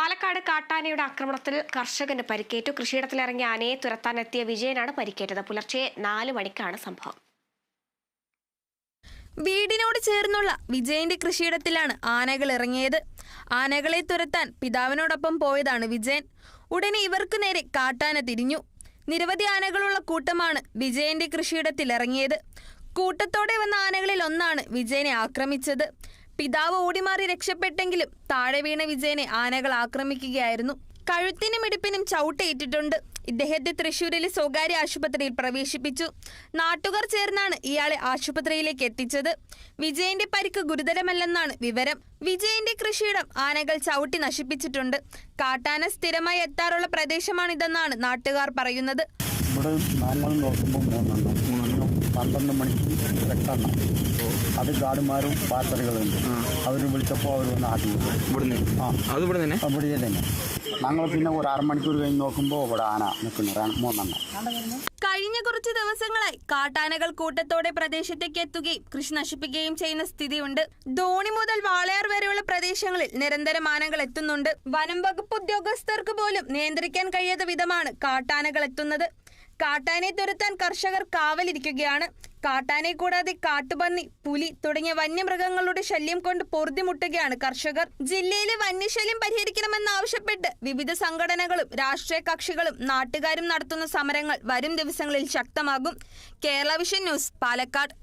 പാലക്കാട് കാട്ടാനയുടെ ആക്രമണത്തിൽ കർഷകന് പരിക്കേറ്റു. കൃഷിയിടത്തിലിറങ്ങിയ ആനയെ തുരത്താനെത്തിയ വിജയനാണ് പരിക്കേറ്റത്. പുലർച്ചെ 4 മണിക്കാണ് സംഭവം. വീടിനോട് ചേർന്നുള്ള വിജയന്റെ കൃഷിയിടത്തിലാണ് ആനകൾ ഇറങ്ങിയത്. ആനകളെ തുരത്താൻ പിതാവിനോടൊപ്പം പോയതാണ് വിജയൻ. ഉടനെ ഇവർക്ക് നേരെ കാട്ടാന തിരിഞ്ഞു. നിരവധി ആനകളുള്ള കൂട്ടമാണ് വിജയന്റെ കൃഷിയിടത്തിൽ ഇറങ്ങിയത്. കൂട്ടത്തോടെ വന്ന ആനകളിൽ ഒന്നാണ് വിജയനെ ആക്രമിച്ചത്. പിതാവ് ഓടിമാറി രക്ഷപ്പെട്ടെങ്കിലും താഴെ വീണ വിജയനെ ആനകൾ ആക്രമിക്കുകയായിരുന്നു. കഴുത്തിനും ഇടുപ്പിനും ചവിട്ടേറ്റിട്ടുണ്ട്. ഇദ്ദേഹത്തെ തൃശൂരിലെ സ്വകാര്യ ആശുപത്രിയിൽ പ്രവേശിപ്പിച്ചു. നാട്ടുകാർ ചേർന്നാണ് ഇയാളെ ആശുപത്രിയിലേക്ക് എത്തിച്ചത്. വിജയന്റെ പരിക്ക് ഗുരുതരമല്ലെന്നാണ് വിവരം. വിജയന്റെ കൃഷിയിടം ആനകൾ ചവിട്ടി നശിപ്പിച്ചിട്ടുണ്ട്. കാട്ടാന സ്ഥിരമായി എത്താറുള്ള പ്രദേശമാണിതെന്നാണ് നാട്ടുകാർ പറയുന്നത്. ഇവിടെ നമ്മൾ നോക്കുമ്പോൾ 12 മണിക്ക് വെട്ടണം. അത് ഗാർഡുമാരും പാർട്ടറികളുണ്ട്. അവർ വിളിച്ചപ്പോൾ അവർ വന്ന് ആട്ടി ഇവിടുന്ന് ഇവിടെ തന്നെ ഞങ്ങൾ പിന്നെ ഒരു 6 മണിക്കൂർ കഴിഞ്ഞ് നോക്കുമ്പോൾ ഇവിടെ ആന നിൽക്കുന്നു 3 കഴിഞ്ഞ കുറച്ച് ദിവസങ്ങളായി കാട്ടാനകൾ കൂട്ടത്തോടെ പ്രദേശത്തേക്ക് എത്തുകയും കൃഷി നശിപ്പിക്കുകയും ചെയ്യുന്ന സ്ഥിതിയുണ്ട്. ധോണി മുതൽ വാളയാർ വരെയുള്ള പ്രദേശങ്ങളിൽ നിരന്തരം ആനകൾ എത്തുന്നുണ്ട്. വനം വകുപ്പ് ഉദ്യോഗസ്ഥർക്ക് പോലും നിയന്ത്രിക്കാൻ കഴിയാത്ത വിധമാണ് കാട്ടാനകൾ എത്തുന്നത്. കാട്ടാനെ തുരത്താൻ കർഷകർ കാവലിരിക്കുകയാണ്. കാട്ടാനെ കൂടാതെ കാട്ടുപന്നി, പുലി തുടങ്ങിയ വന്യമൃഗങ്ങളുടെ ശല്യം കൊണ്ട് പൊറുതിമുട്ടുകയാണ് കർഷകർ. ജില്ലയിലെ വന്യശല്യം പരിഹരിക്കണമെന്നാവശ്യപ്പെട്ട് വിവിധ സംഘടനകളും രാഷ്ട്രീയ കക്ഷികളും നാട്ടുകാരും നടത്തുന്ന സമരങ്ങൾ വരും ദിവസങ്ങളിൽ ശക്തമാകും. Kerala vision news, Palakkad.